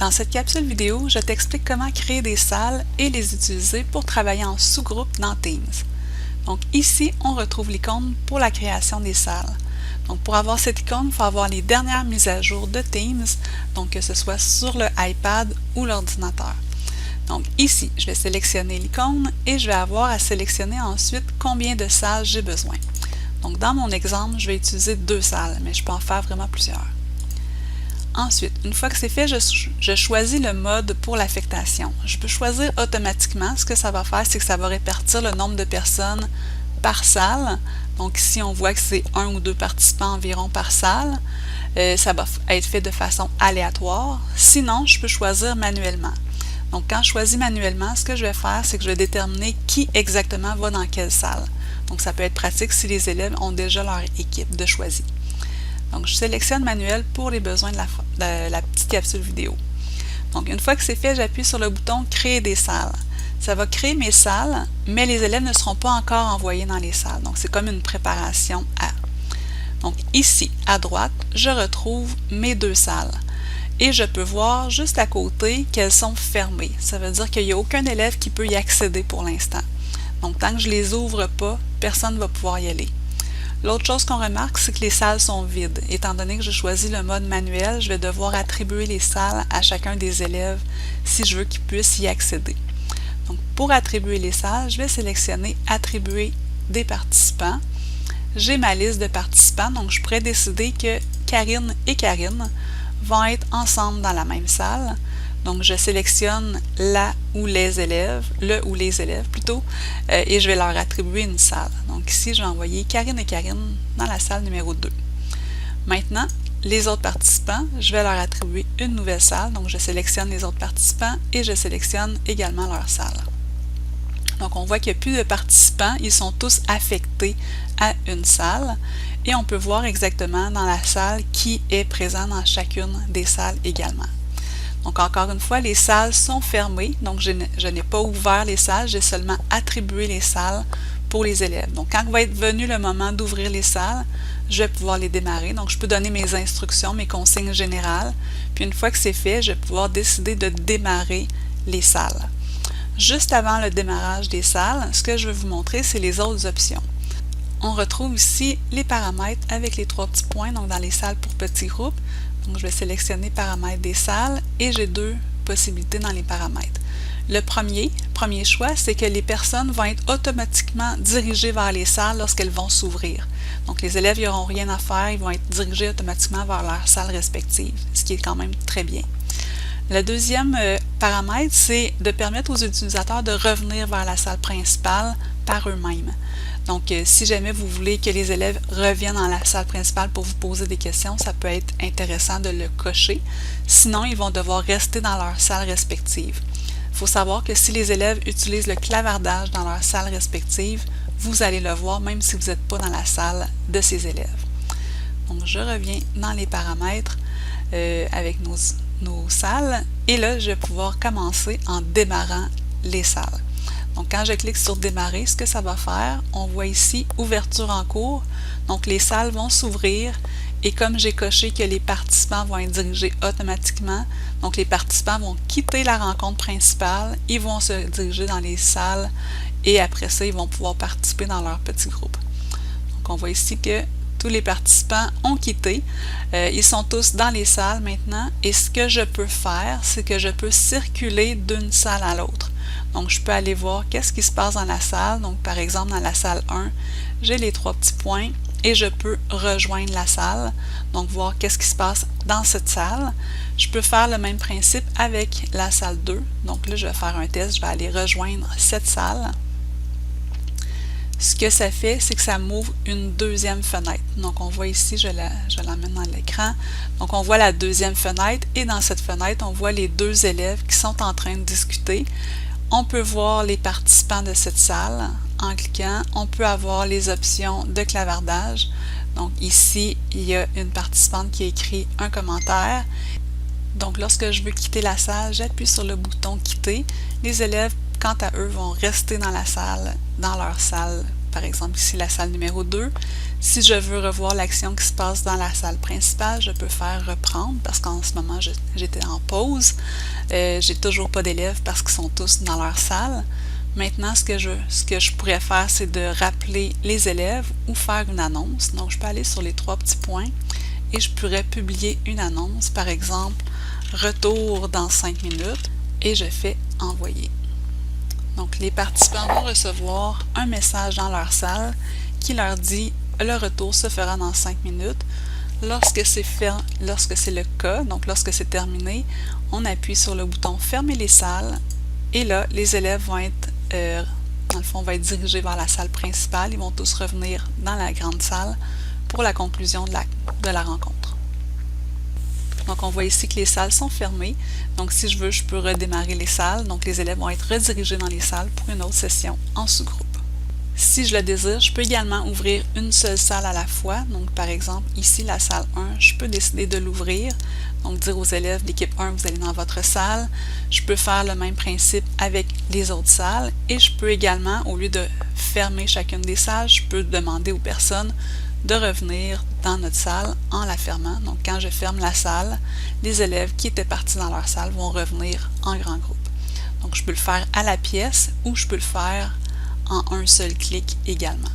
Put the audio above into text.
Dans cette capsule vidéo, je t'explique comment créer des salles et les utiliser pour travailler en sous-groupe dans Teams. Donc ici, on retrouve l'icône pour la création des salles. Donc pour avoir cette icône, il faut avoir les dernières mises à jour de Teams, donc que ce soit sur le iPad ou l'ordinateur. Donc ici, je vais sélectionner l'icône et je vais avoir à sélectionner ensuite combien de salles j'ai besoin. Donc dans mon exemple, je vais utiliser 2 salles, mais je peux en faire vraiment plusieurs. Ensuite, une fois que c'est fait, je choisis le mode pour l'affectation. Je peux choisir automatiquement. Ce que ça va faire, c'est que ça va répartir le nombre de personnes par salle. Donc ici, on voit que c'est 1 ou 2 participants environ par salle. Ça va être fait de façon aléatoire. Sinon, je peux choisir manuellement. Donc quand je choisis manuellement, ce que je vais faire, c'est que je vais déterminer qui exactement va dans quelle salle. Donc ça peut être pratique si les élèves ont déjà leur équipe de choisi. Donc, je sélectionne manuel pour les besoins de la petite capsule vidéo. Donc, une fois que c'est fait, j'appuie sur le bouton « Créer des salles ». Ça va créer mes salles, mais les élèves ne seront pas encore envoyés dans les salles. Donc, c'est comme une préparation à. Donc, ici, à droite, je retrouve mes 2 salles. Et je peux voir juste à côté qu'elles sont fermées. Ça veut dire qu'il n'y a aucun élève qui peut y accéder pour l'instant. Donc, tant que je ne les ouvre pas, personne ne va pouvoir y aller. L'autre chose qu'on remarque, c'est que les salles sont vides. Étant donné que je choisis le mode manuel, je vais devoir attribuer les salles à chacun des élèves si je veux qu'ils puissent y accéder. Donc, pour attribuer les salles, je vais sélectionner « Attribuer des participants ». J'ai ma liste de participants, donc je pourrais décider que Karine et Karine vont être ensemble dans la même salle. Donc, je sélectionne la ou les élèves, le ou les élèves plutôt, et je vais leur attribuer une salle. Donc ici, je vais envoyer Karine et Karine dans la salle numéro 2. Maintenant, les autres participants, je vais leur attribuer une nouvelle salle. Donc, je sélectionne les autres participants et je sélectionne également leur salle. Donc, on voit qu'il n'y a plus de participants, ils sont tous affectés à une salle. Et on peut voir exactement dans la salle qui est présent dans chacune des salles également. Donc, encore une fois, les salles sont fermées, donc je n'ai pas ouvert les salles, j'ai seulement attribué les salles pour les élèves. Donc, quand va être venu le moment d'ouvrir les salles, je vais pouvoir les démarrer. Donc, je peux donner mes instructions, mes consignes générales, puis une fois que c'est fait, je vais pouvoir décider de démarrer les salles. Juste avant le démarrage des salles, ce que je vais vous montrer, c'est les autres options. On retrouve ici les paramètres avec les 3 petits points, donc dans les salles pour petits groupes. Donc, je vais sélectionner paramètres des salles et j'ai 2 possibilités dans les paramètres. Le premier choix, c'est que les personnes vont être automatiquement dirigées vers les salles lorsqu'elles vont s'ouvrir. Donc, les élèves n'auront rien à faire, ils vont être dirigés automatiquement vers leurs salles respectives, ce qui est quand même très bien. Le deuxième paramètre, c'est de permettre aux utilisateurs de revenir vers la salle principale par eux-mêmes. Donc, si jamais vous voulez que les élèves reviennent dans la salle principale pour vous poser des questions, ça peut être intéressant de le cocher. Sinon, ils vont devoir rester dans leur salle respective. Il faut savoir que si les élèves utilisent le clavardage dans leur salle respective, vous allez le voir même si vous n'êtes pas dans la salle de ces élèves. Donc, je reviens dans les paramètres avec nos salles et là, je vais pouvoir commencer en démarrant les salles. Donc, quand je clique sur « Démarrer », ce que ça va faire, on voit ici « Ouverture en cours ». Donc, les salles vont s'ouvrir et comme j'ai coché que les participants vont être dirigés automatiquement, donc les participants vont quitter la rencontre principale, ils vont se diriger dans les salles et après ça, ils vont pouvoir participer dans leur petit groupe. Donc, on voit ici que tous les participants ont quitté. Ils sont tous dans les salles maintenant et ce que je peux faire, c'est que je peux circuler d'une salle à l'autre. Donc, je peux aller voir qu'est-ce qui se passe dans la salle. Donc, par exemple, dans la salle 1, j'ai les 3 petits points et je peux rejoindre la salle. Donc, voir qu'est-ce qui se passe dans cette salle. Je peux faire le même principe avec la salle 2. Donc, là, je vais faire un test. Je vais aller rejoindre cette salle. Ce que ça fait, c'est que ça m'ouvre une deuxième fenêtre. Donc, on voit ici, je l'emmène dans l'écran. Donc, on voit la deuxième fenêtre et dans cette fenêtre, on voit les 2 élèves qui sont en train de discuter. On peut voir les participants de cette salle en cliquant. On peut avoir les options de clavardage. Donc, ici, il y a une participante qui a écrit un commentaire. Donc, lorsque je veux quitter la salle, j'appuie sur le bouton « Quitter ». Les élèves, quant à eux, vont rester dans la salle, dans leur salle par exemple ici la salle numéro 2. Si je veux revoir l'action qui se passe dans la salle principale, je peux faire reprendre parce qu'en ce moment j'étais en pause. J'ai toujours pas d'élèves parce qu'ils sont tous dans leur salle. Maintenant, ce que je pourrais faire, c'est de rappeler les élèves ou faire une annonce. Donc, je peux aller sur les 3 petits points et je pourrais publier une annonce, par exemple, retour dans 5 minutes, et je fais envoyer. Donc, les participants vont recevoir un message dans leur salle qui leur dit le retour se fera dans 5 minutes. Lorsque c'est le cas, donc lorsque c'est terminé, on appuie sur le bouton fermer les salles et là, les élèves vont être dans le fond, vont être dirigés vers la salle principale. Ils vont tous revenir dans la grande salle pour la conclusion de la rencontre. Donc, on voit ici que les salles sont fermées. Donc, si je veux, je peux redémarrer les salles. Donc, les élèves vont être redirigés dans les salles pour une autre session en sous-groupe. Si je le désire, je peux également ouvrir une seule salle à la fois. Donc, par exemple, ici, la salle 1, je peux décider de l'ouvrir. Donc, dire aux élèves d'équipe 1, vous allez dans votre salle. Je peux faire le même principe avec les autres salles. Et je peux également, au lieu de fermer chacune des salles, je peux demander aux personnes de revenir dans notre salle en la fermant. Donc, quand je ferme la salle, les élèves qui étaient partis dans leur salle vont revenir en grand groupe. Donc, je peux le faire à la pièce ou je peux le faire en un seul clic également.